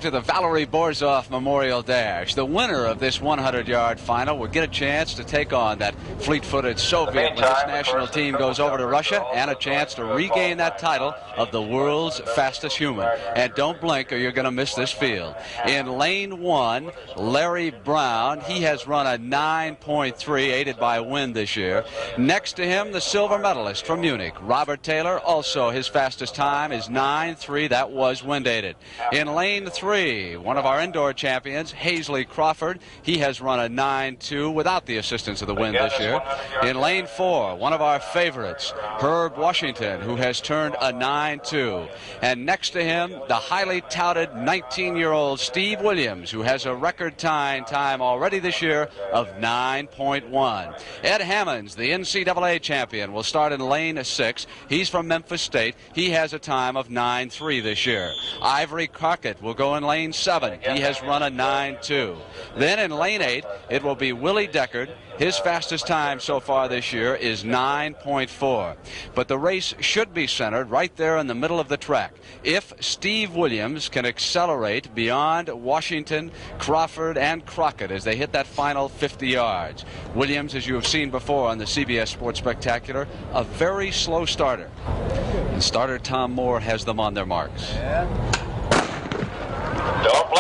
to the Valerie Borzov Memorial Dash. The winner of this 100-yard final will get a chance to take on that fleet-footed Soviet when this national team goes over to Russia, and a chance to regain that title of the world's fastest human. And don't blink or you're going to miss this field. In lane 1, Larry Brown, he has run a 9.3, aided by wind this year. Next to him, the silver medalist from Munich, Robert Taylor. Also, his fastest time is 9.3. That was wind aided. In lane 3, one of our indoor champions, Hazley Crawford. He has run a 9.2 without the assistance of the wind this year. In lane 4, one of our favorites, Herb Washington, who has turned a 9.2. And next to him, the highly touted 19-year-old Steve Williams, who has a record time already this year of 9.1. Ed Hammonds, the NCAA champion, will start in lane 6. He's from Memphis State. He has a time of 9.3 this year. Ivory Crockett will go in lane 7. He has run a 9.2. Then in lane 8, it will be Willie Deckard. His fastest time so far this year is 9.4. But the race should be centered right there in the middle of the track. If Steve Williams can accelerate beyond Washington, Crawford, and Crockett as they hit that final 50 yards. Williams, as you have seen before on the CBS Sports Spectacular, a very slow starter. And starter Tom Moore has them on their marks.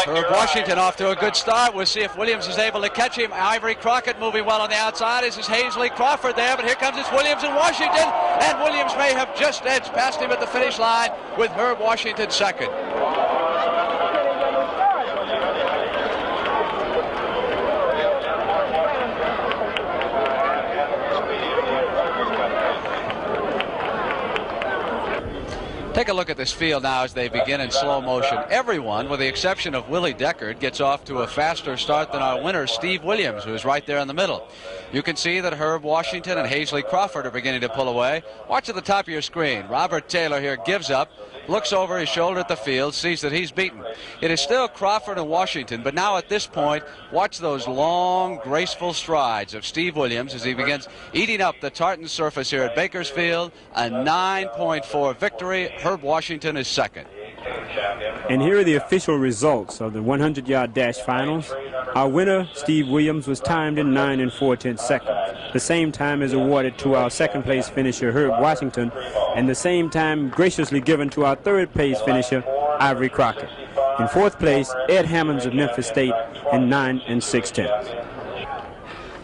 Herb Washington off to a good start. We'll see if Williams is able to catch him. Ivory Crockett moving well on the outside. This is Hazley Crawford there, but here comes it's Williams and Washington, and Williams may have just edged past him at the finish line with Herb Washington second. Take a look at this field now as they begin in slow motion. Everyone, with the exception of Willie Deckard, gets off to a faster start than our winner, Steve Williams, who is right there in the middle. You can see that Herb Washington and Hazley Crawford are beginning to pull away. Watch at the top of your screen. Robert Taylor here gives up, looks over his shoulder at the field, sees that he's beaten. It is still Crawford and Washington, but now at this point, watch those long, graceful strides of Steve Williams as he begins eating up the tartan surface here at Bakersfield. A 9.4 victory. Herb Washington is second. And here are the official results of the 100-yard dash finals. Our winner, Steve Williams, was timed in 9 4/10 seconds. The same time is awarded to our second-place finisher, Herb Washington, and the same time graciously given to our third-place finisher, Ivory Crockett. In fourth place, Ed Hammonds of Memphis State in 9 6/10.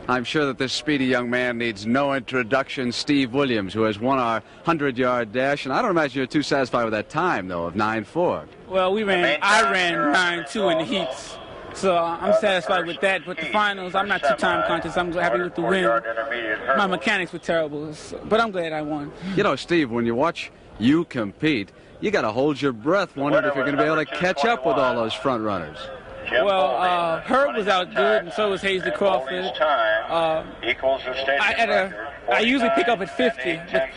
I'm sure that this speedy young man needs no introduction. Steve Williams, who has won our 100-yard dash, and I don't imagine you're too satisfied with that time, though, of 9.4. Well, I ran 9.2 in the heats, so I'm satisfied with that. But the finals, I'm not too time conscious. I'm happy with the win. My mechanics were terrible, but I'm glad I won. You know, Steve, when you watch you compete, you got to hold your breath, wondering if you're going to be able to catch up with all those front runners. Well, Herb was out good, and so was Hazley Crawford. I usually pick up at 50, but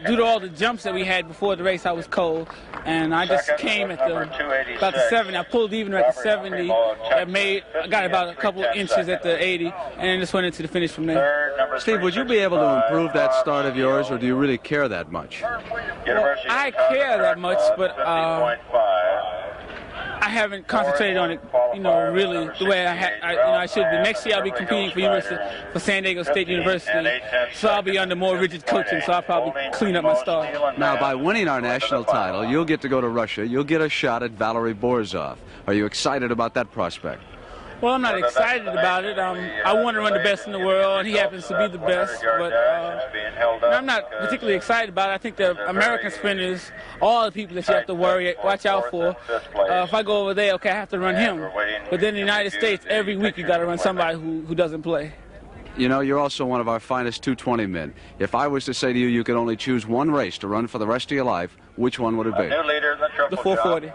due to all the jumps that we had before the race, I was cold, and I just came at about the 70. I pulled even at the 70. I got about a couple of inches at the 80, and then just went into the finish from there. Steve, would you be able to improve that start of yours, or do you really care that much? Well, I care that much, but I haven't concentrated on it, really the way I should be. Next year I'll be competing for San Diego State University, so I'll be under more rigid coaching, so I'll probably clean up my start. Now, by winning our national title, you'll get to go to Russia. You'll get a shot at Valerie Borzov. Are you excited about that prospect? Well, I'm not excited about it. I want to run the best in the world, and he happens to be the best. But I'm not particularly excited about it. I think the American sprinters, all the people that you have to watch out for. If I go over there, okay, I have to run him. But then in the United States, every week you got to run somebody who doesn't play. You know, you're also one of our finest 220 men. If I was to say to you, you could only choose one race to run for the rest of your life, which one would it be? The 440.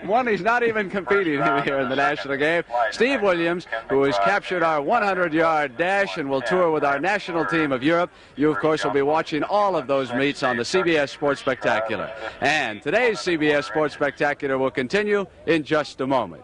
One he's not even competing in here in the national game. Steve Williams, who has captured our 100-yard dash and will tour with our national team of Europe. You, of course, will be watching all of those meets on the CBS Sports Spectacular. And today's CBS Sports Spectacular will continue in just a moment.